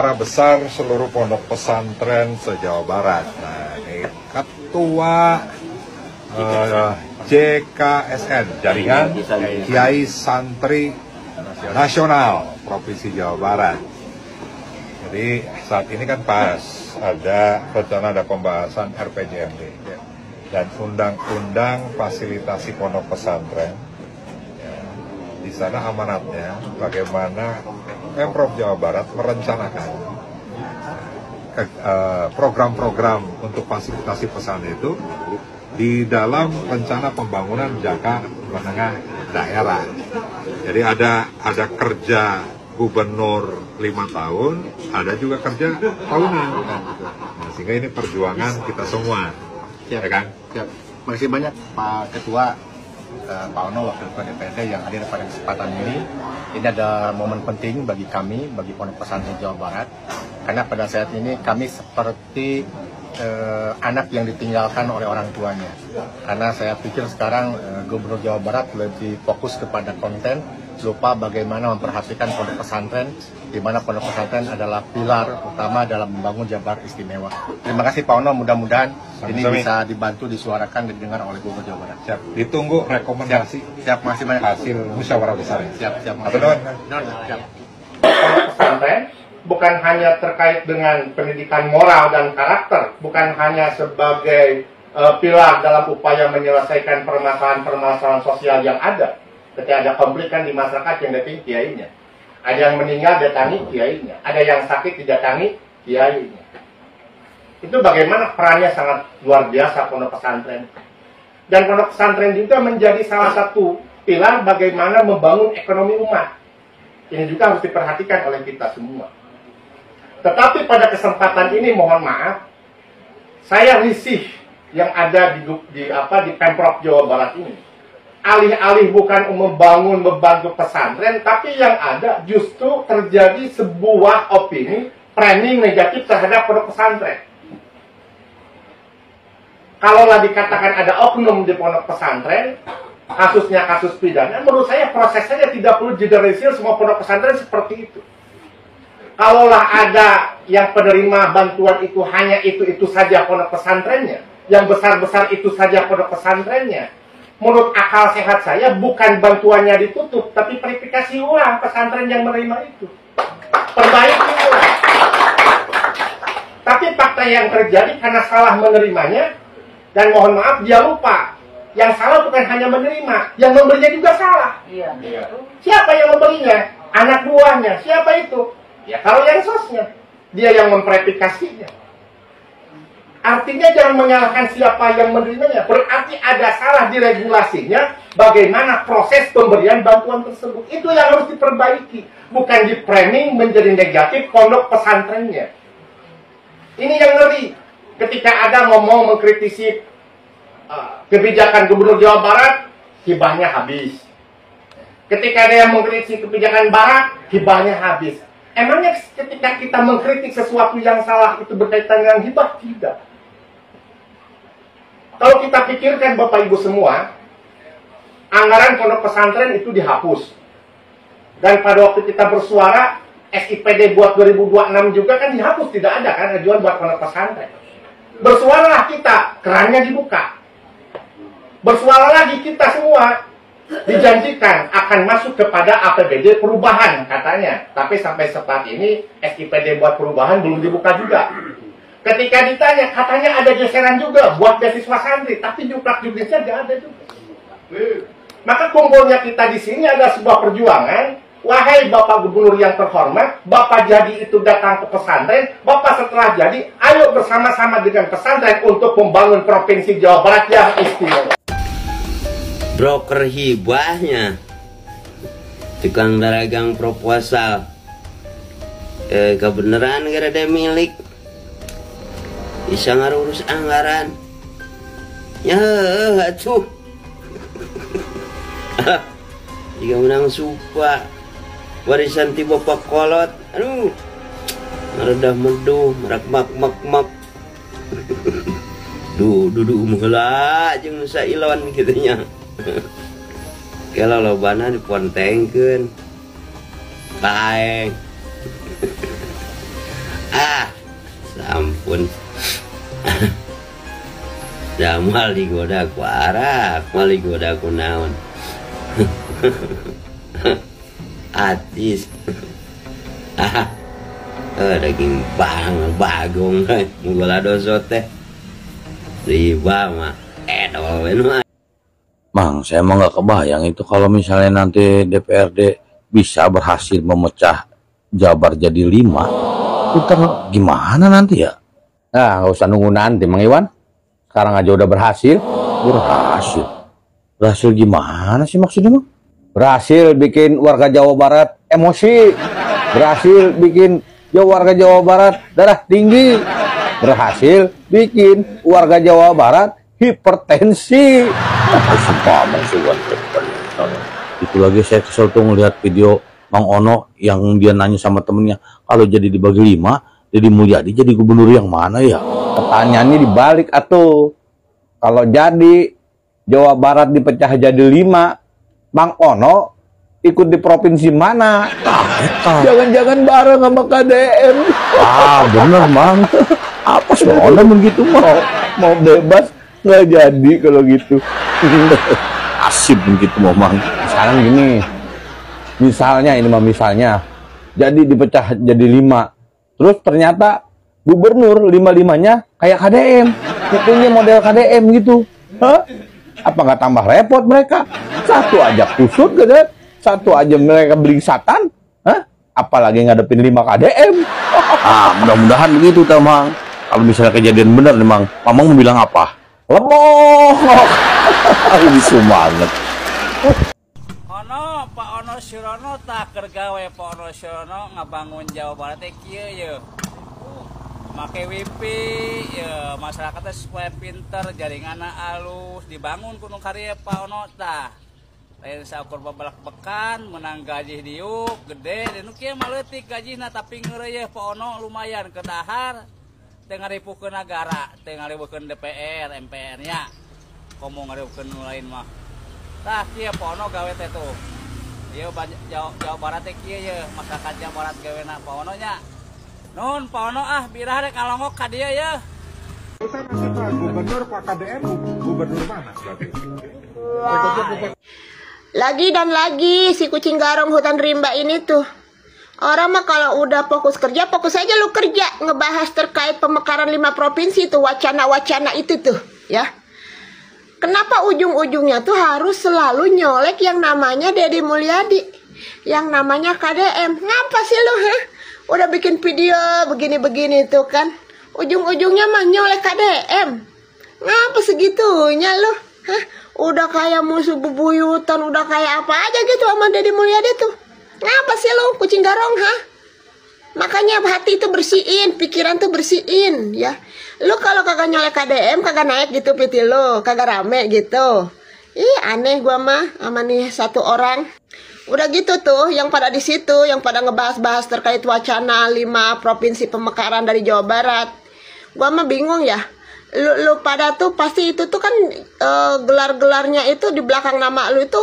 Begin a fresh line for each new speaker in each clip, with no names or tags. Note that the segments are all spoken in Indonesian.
Para besar seluruh pondok pesantren se-Jawa Barat. Nah, ini Ketua JKSN, Jaringan Kiai Santri Nasional Provinsi Jawa Barat. Jadi saat ini kan pas ada rencana ada pembahasan RPJMD dan undang-undang fasilitasi pondok pesantren. Di sana amanatnya bagaimana Pemprov Jawa Barat merencanakan program-program untuk fasilitasi pesantren itu di dalam rencana pembangunan jangka menengah daerah. Jadi ada kerja gubernur 5 tahun, ada juga kerja tahunan. Nah, sehingga ini perjuangan kita semua.
Siap,
ya kan?
Siap. Makasih banyak Pak Ketua, Pak Ono, Wakil Ketua DPRD yang hadir pada kesempatan ini. Ini ada momen penting bagi kami, bagi Pondok Pesantren Jawa Barat, karena pada saat ini kami seperti anak yang ditinggalkan oleh orang tuanya. Karena saya pikir sekarang Gubernur Jawa Barat lebih fokus kepada konten, lupa bagaimana memperhatikan pondok pesantren, di mana pondok pesantren adalah pilar utama dalam membangun Jabar Istimewa. Terima kasih Pak Ono, mudah-mudahan ini bisa dibantu, disuarakan, dan didengar oleh Gubernur Jawa Barat.
Siap. Ditunggu rekomendasi.
Siap, masih banyak
hasil musyawarah besar.
Siap.
Siap.
Pesantren bukan hanya terkait dengan pendidikan moral dan karakter, bukan hanya sebagai pilar dalam upaya menyelesaikan permasalahan-permasalahan sosial yang ada. Ketika ada konflik kan di masyarakat yang datangi kiainya. Ada yang meninggal datangi kiainya. Ada yang sakit didatangi kiainya. Itu bagaimana perannya sangat luar biasa pondok pesantren. Dan pondok pesantren juga menjadi salah satu pilar bagaimana membangun ekonomi umat. Ini juga harus diperhatikan oleh kita semua. Tetapi pada kesempatan ini mohon maaf, saya risih yang ada di Pemprov Jawa Barat ini. Alih-alih bukan membantu pesantren, tapi yang ada justru terjadi sebuah opini framing negatif terhadap pondok pesantren. Kalaulah dikatakan ada oknum di pondok pesantren, kasusnya kasus pidana, menurut saya prosesnya tidak perlu generalisir semua pondok pesantren seperti itu. Kalaulah ada yang penerima bantuan itu hanya itu saja pondok pesantrennya, yang besar-besar itu saja pondok pesantrennya, menurut akal sehat saya bukan bantuannya ditutup, tapi verifikasi ulang pesantren yang menerima itu. Perbaiki ulang. Tapi fakta yang terjadi karena salah menerimanya, dan mohon maaf dia lupa, yang salah bukan hanya menerima, yang memberinya juga salah.
Iya.
Siapa yang memberinya? Anak buahnya. Siapa itu? Ya kalau yang sosnya, dia yang memverifikasinya. Artinya jangan menyalahkan siapa yang menerimanya. Berarti ada salah di regulasinya bagaimana proses pemberian bantuan tersebut. Itu yang harus diperbaiki. Bukan di framing menjadi negatif pondok pesantrennya. Ini yang ngeri. Ketika ada mau mengkritisi kebijakan Gubernur Jawa Barat, hibahnya habis. Ketika ada yang mengkritisi kebijakan Barat, hibahnya habis. Emangnya ketika kita mengkritik sesuatu yang salah itu berkaitan dengan hibah? Tidak. Kalau kita pikirkan Bapak Ibu semua, anggaran pondok pesantren itu dihapus. Dan pada waktu kita bersuara, SIPD buat 2026 juga kan dihapus, tidak ada kan ajuan buat pondok pesantren. Bersuaralah kita, kerannya dibuka. Bersuara lagi kita semua, dijanjikan akan masuk kepada APBD perubahan katanya. Tapi sampai saat ini SIPD buat perubahan belum dibuka juga. Ketika ditanya, katanya ada geseran juga buat beasiswa santri, tapi jumlah-jumlahnya tidak ada juga. Maka kumpulnya kita di sini adalah sebuah perjuangan. Wahai Bapak Gubernur yang terhormat, Bapak jadi itu datang ke pesantren, Bapak setelah jadi, ayo bersama-sama dengan pesantren untuk membangun Provinsi Jawa Barat yang istimewa.
Broker hibahnya, tukang dagang proposal, kebenaran gara ada milik, bisa ngurus anggaran, ya tuh, jika menang supa, warisan ti bapak kolot, aduh, meredah meduh, merak mak, duduk mengelak, jeung nusa ilon gitunya. Kalau lobana dipontengkeun kaeng pun. Jamal digoda ku arak, mal digoda ku naon. Atis. Daging bagong mula doso teh. Riba mah edol we.
Mang, saya emang nggak kebayang itu kalau misalnya nanti DPRD bisa berhasil memecah Jabar jadi 5, itu gimana nanti ya?
Nah, nggak usah nunggu nanti, Mang Iwan. Sekarang aja udah berhasil.
Berhasil? Berhasil gimana sih maksudnya, Mang?
Berhasil bikin warga Jawa Barat emosi. Berhasil bikin warga Jawa Barat darah tinggi. Berhasil bikin warga Jawa Barat hipertensi.
Itu lagi saya kesel tuh ngelihat video Mang Ono yang dia nanya sama temennya, kalau jadi dibagi 5, Deddy Mulyadi jadi gubernur yang mana ya?
Pertanyaannya dibalik atuh. Kalau jadi Jawa Barat dipecah jadi 5, Mang Ono ikut di provinsi mana? Jangan-jangan bareng sama KDM.
Bener Mang. Apa sih Ono begitu
Mau bebas nggak jadi kalau gitu.
Asip begitu mau Mang.
Sekarang gini, misalnya jadi dipecah jadi 5, terus ternyata gubernur 5-5-nya kayak KDM, hitungnya model KDM gitu. Apa nggak tambah repot mereka? Satu aja kusut gitu, satu aja mereka belingsatan, apalagi ngadepin 5 KDM.
Mudah-mudahan begitu Mang. Kalau misalnya kejadian benar nih Mang, Mamang mau bilang apa?
Lemong.
Bisa banget.
Pak Ono Surono tak kergawe Pak Ono Surono ngabangun Jawa Barat kieu ye. Make wifi ya masyarakatnya supaya pinter, jaringanna alus, dibangun kudu karya Pak Ono tah. Lain saukur babalak bekan menang gaji diuk gede dan kieu mah leutik gajina tapi ngeureuyeuh Pak Ono lumayan kedahar. Teu ngaripukeun negara, teu ngaripukeun DPR, MPR nya. Komo ngaripukeun lain mah. Tah kieu Pak Ono gawe teh tuh. Ieu Jawa Barat teh kieu ye, masyarakat Jawa Barat gawena Pak Ono nya. Nun Pak Ono birah rek kalongok ka dieu ye.
Saya masih Pak Gubernur, Pak KDM, gubernur mana berarti?
Lagi dan lagi si kucing garong hutan rimba ini tuh. Orang mah kalau udah fokus kerja, fokus aja lu kerja. Ngebahas terkait pemekaran 5 provinsi tuh, wacana-wacana itu tuh, ya. Kenapa ujung-ujungnya tuh harus selalu nyolek yang namanya Deddy Mulyadi, yang namanya KDM? Ngapa sih lu, udah bikin video begini-begini tuh kan, ujung-ujungnya mah nyolek KDM. Ngapa segitunya lu, udah kayak musuh bebuyutan, udah kayak apa aja gitu sama Deddy Mulyadi tuh. Ngapa sih lu kucing garong, Makanya hati itu bersihin, pikiran tuh bersihin, ya. Lu kalau kagak nyolek KDM, kagak naik gitu piti lu, kagak rame gitu. Ih, aneh gua mah sama nih satu orang. Udah gitu tuh, yang pada di situ, yang pada ngebahas-bahas terkait wacana 5 provinsi pemekaran dari Jawa Barat. Gua mah bingung ya. Lu pada tuh pasti itu tuh kan gelar-gelarnya itu di belakang nama lu itu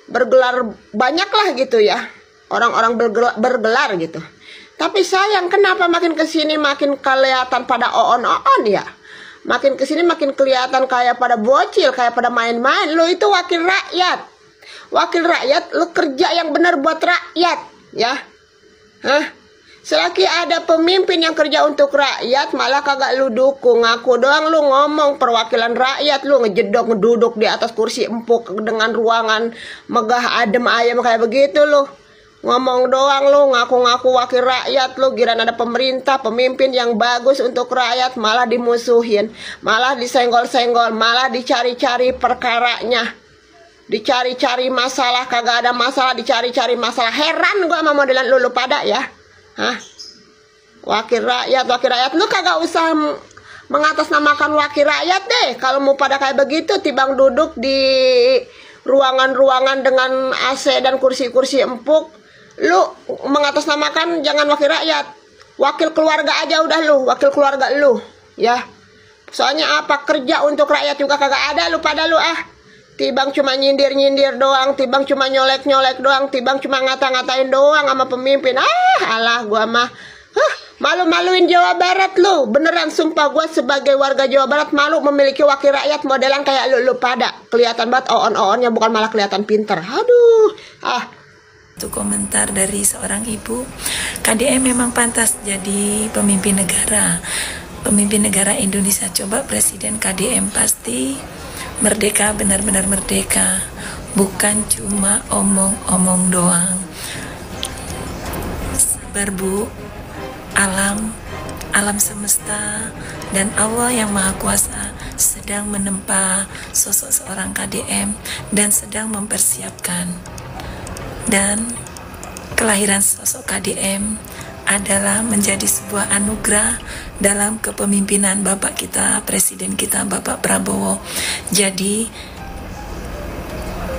bergelar banyak lah gitu ya. Orang-orang bergelar gitu. Tapi sayang kenapa makin kesini makin kelihatan pada on ya. Makin kesini makin kelihatan kayak pada bocil, kayak pada main-main. Lu itu wakil rakyat. Wakil rakyat, lu kerja yang benar buat rakyat, ya. Selagi ada pemimpin yang kerja untuk rakyat, malah kagak lu dukung. Ngaku doang lu ngomong perwakilan rakyat, lu ngejedok ngeduduk di atas kursi empuk dengan ruangan megah adem ayam kayak begitu lu. Ngomong doang lu, ngaku-ngaku wakil rakyat lu, giran ada pemerintah, pemimpin yang bagus untuk rakyat, malah dimusuhin, malah disenggol-senggol, malah dicari-cari perkaranya, dicari-cari masalah, kagak ada masalah, dicari-cari masalah. Heran gua sama modelan lu pada ya. Wakil rakyat, lu kagak usah mengatasnamakan wakil rakyat deh. Kalau mau pada kayak begitu, tibang duduk di ruangan-ruangan dengan AC dan kursi-kursi empuk, lu mengatasnamakan jangan wakil rakyat, wakil keluarga aja udah lu, wakil keluarga lu, ya. Soalnya apa, kerja untuk rakyat juga kagak ada lu pada lu tibang cuma nyindir-nyindir doang, tibang cuma nyolek-nyolek doang, tibang cuma ngata-ngatain doang sama pemimpin. Alah gua mah Malu-maluin Jawa Barat lu. Beneran sumpah gue sebagai warga Jawa Barat malu memiliki wakil rakyat modelan kayak lu pada. Kelihatan banget on-onnya, bukan malah kelihatan pinter. Aduh.
Itu komentar dari seorang ibu, KDM memang pantas jadi pemimpin negara. Pemimpin negara Indonesia. Coba Presiden KDM pasti merdeka, benar-benar merdeka. Bukan cuma omong-omong doang. Sabar Bu. Alam semesta dan Allah yang Maha Kuasa sedang menempa sosok seorang KDM dan sedang mempersiapkan. Dan kelahiran sosok KDM adalah menjadi sebuah anugerah dalam kepemimpinan Bapak kita, Presiden kita, Bapak Prabowo. Jadi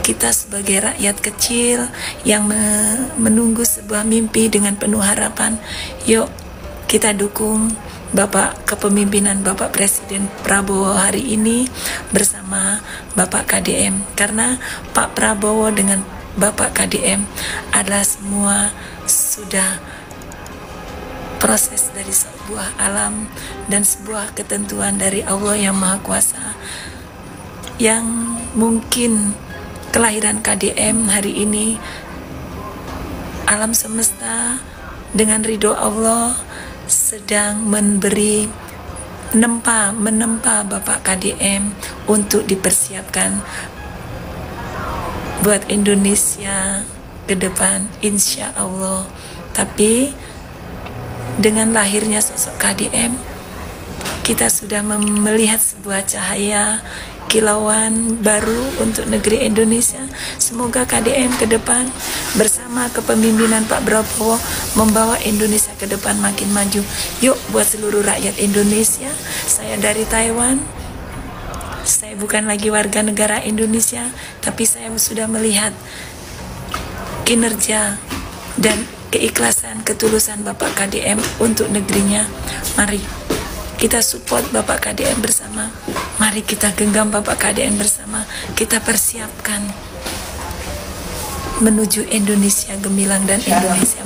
kita sebagai rakyat kecil yang menunggu sebuah mimpi dengan penuh harapan, yuk kita dukung Bapak kepemimpinan Bapak Presiden Prabowo hari ini bersama Bapak KDM, karena Pak Prabowo dengan Bapak KDM adalah semua sudah proses dari sebuah alam dan sebuah ketentuan dari Allah yang Maha Kuasa, yang mungkin kelahiran KDM hari ini alam semesta dengan ridho Allah sedang menempa Bapak KDM untuk dipersiapkan buat Indonesia ke depan, insya Allah. Tapi dengan lahirnya sosok KDM, kita sudah melihat sebuah cahaya kilauan baru untuk negeri Indonesia. Semoga KDM ke depan bersama kepemimpinan Pak Prabowo membawa Indonesia ke depan makin maju. Yuk buat seluruh rakyat Indonesia. Saya dari Taiwan. Saya bukan lagi warga negara Indonesia, tapi saya sudah melihat kinerja dan keikhlasan, ketulusan Bapak KDM untuk negerinya. Mari kita support Bapak KDM bersama. Mari kita genggam Bapak KDM bersama. Kita persiapkan menuju Indonesia gemilang dan Indonesia